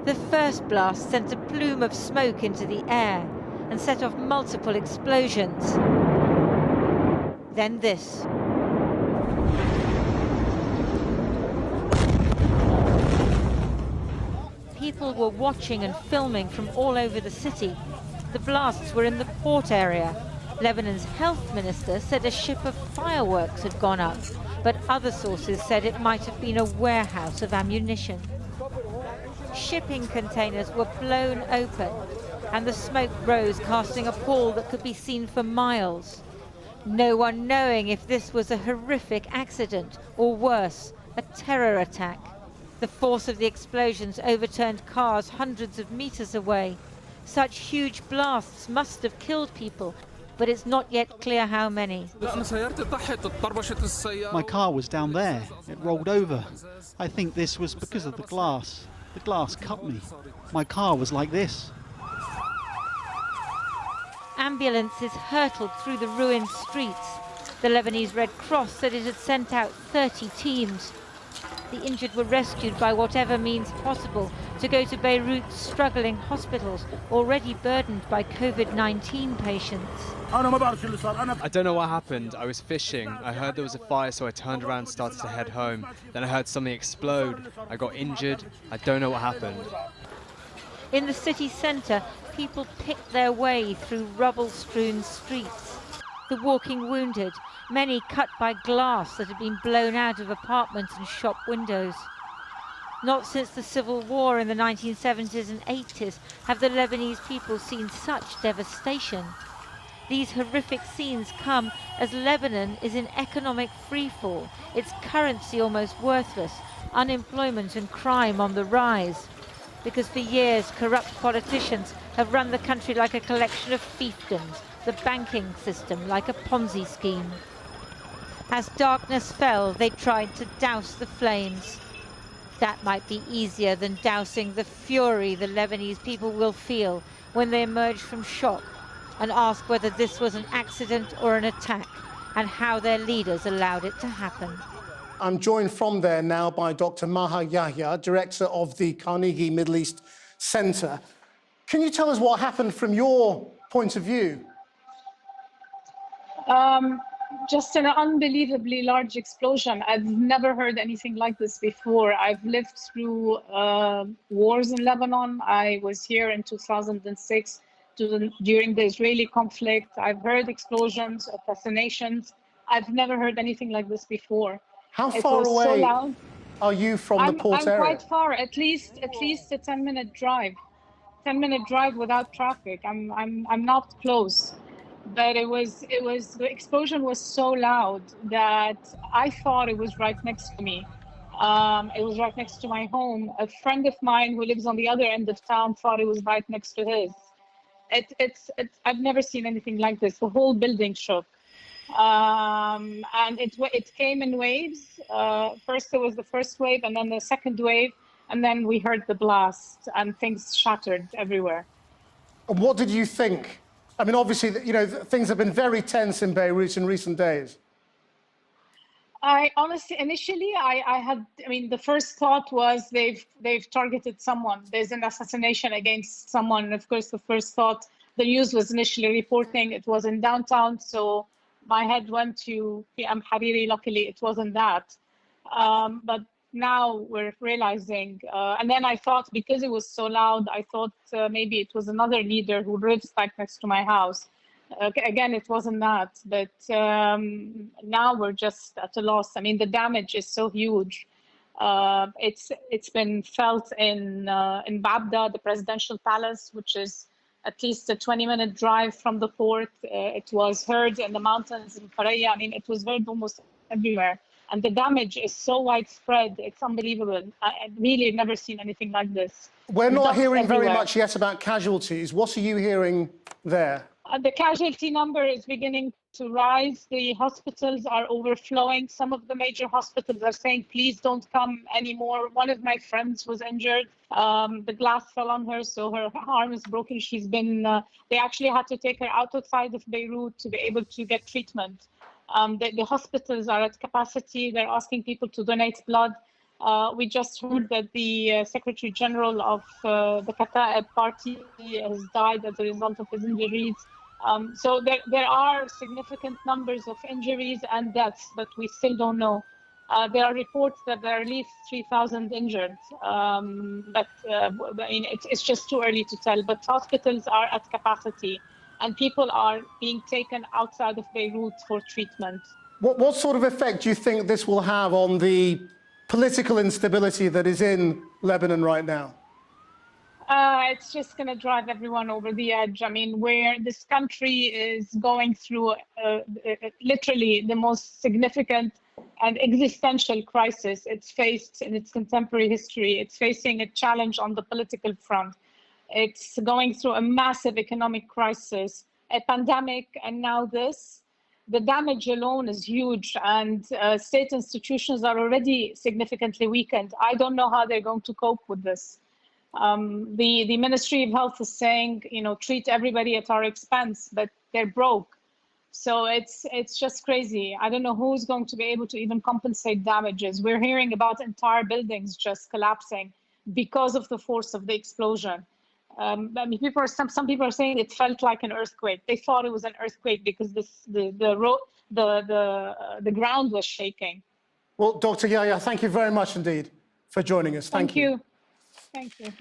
The first blast sent a plume of smoke into the air and set off multiple explosions. Then this. People were watching and filming from all over the city. The blasts were in the port area. Lebanon's health minister said a ship of fireworks had gone up, but other sources said it might have been a warehouse of ammunition. Shipping containers were blown open, and the smoke rose, casting a pall that could be seen for miles. No one knowing if this was a horrific accident or worse, a terror attack. The force of the explosions overturned cars hundreds of meters away. Such huge blasts must have killed people, but it's not yet clear how many. My car was down there. It rolled over. I think this was because of the glass. The glass cut me. My car was like this. Ambulances hurtled through the ruined streets. The Lebanese Red Cross said it had sent out 30 teams. The injured were rescued by whatever means possible to go to Beirut's struggling hospitals, already burdened by COVID-19 patients. I don't know what happened. I was fishing. I heard there was a fire, so I turned around and started to head home. Then I heard something explode. I got injured. I don't know what happened. In the city centre, people picked their way through rubble-strewn streets. The walking wounded, many cut by glass that had been blown out of apartments and shop windows. Not since the civil war in the 1970s and 80s have the Lebanese people seen such devastation. These horrific scenes come as Lebanon is in economic freefall, its currency almost worthless, unemployment and crime on the rise. Because for years, corrupt politicians have run the country like a collection of fiefdoms, the banking system like a Ponzi scheme. As darkness fell, they tried to douse the flames. That might be easier than dousing the fury the Lebanese people will feel when they emerge from shock and ask whether this was an accident or an attack, and how their leaders allowed it to happen. I'm joined from there now by Dr. Maha Yahya, director of the Carnegie Middle East Center. Can you tell us what happened from your point of view? Just an unbelievably large explosion. I've never heard anything like this before. I've lived through wars in Lebanon. I was here in 2006 during the Israeli conflict. I've heard explosions, assassinations. I've never heard anything like this before. How far away are you from the port area? I'm quite far, at least a 10-minute drive. 10-minute drive without traffic. I'm not close. But the explosion was so loud that I thought it was right next to me. It was right next to my home. A friend of mine who lives on the other end of town thought it was right next to his. I've never seen anything like this. The whole building shook. And it came in waves. First there was the first wave, and then the second wave, and then we heard the blast, and things shattered everywhere. And what did you think? I mean, obviously, you know, things have been very tense in Beirut in recent days. I honestly, initially, the first thought was they've targeted someone. There's an assassination against someone. And of course, the first thought, the news was initially reporting it was in downtown. So my head went to PM Hariri. Luckily, it wasn't that. But now we're realizing, and then I thought, because it was so loud, I thought maybe it was another leader who lives right next to my house. Again, it wasn't that, but now we're just at a loss. I mean, the damage is so huge. It's been felt in Babda, the presidential palace, which is at least a 20-minute drive from the port. It was heard in the mountains in Faraya. I mean, it was heard almost everywhere. And the damage is so widespread, it's unbelievable. I've really never seen anything like this. We're not hearing very much yet about casualties. What are you hearing there? The casualty number is beginning to rise. The hospitals are overflowing. Some of the major hospitals are saying, please don't come anymore. One of my friends was injured. The glass fell on her, so her arm is broken. She's been, they actually had to take her outside of Beirut to be able to get treatment. The hospitals are at capacity. They're asking people to donate blood. We just heard that the Secretary General of the Kataeb Party has died as a result of his injuries. So there are significant numbers of injuries and deaths, but we still don't know. There are reports that there are at least 3,000 injured, but I mean, it's just too early to tell. But hospitals are at capacity, and people are being taken outside of Beirut for treatment. What sort of effect do you think this will have on the political instability that is in Lebanon right now? It's just going to drive everyone over the edge. I mean, where this country is going through literally the most significant and existential crisis it's faced in its contemporary history. It's facing a challenge on the political front. It's going through a massive economic crisis, a pandemic, and now this. The damage alone is huge, and state institutions are already significantly weakened. I don't know how they're going to cope with this. The Ministry of Health is saying, you know, treat everybody at our expense, but they're broke. So it's just crazy. I don't know who's going to be able to even compensate damages. We're hearing about entire buildings just collapsing because of the force of the explosion. I mean, some people are saying it felt like an earthquake. They thought it was an earthquake because the ground was shaking. Well, Dr. Yahya, thank you very much indeed for joining us. Thank you. Thank you.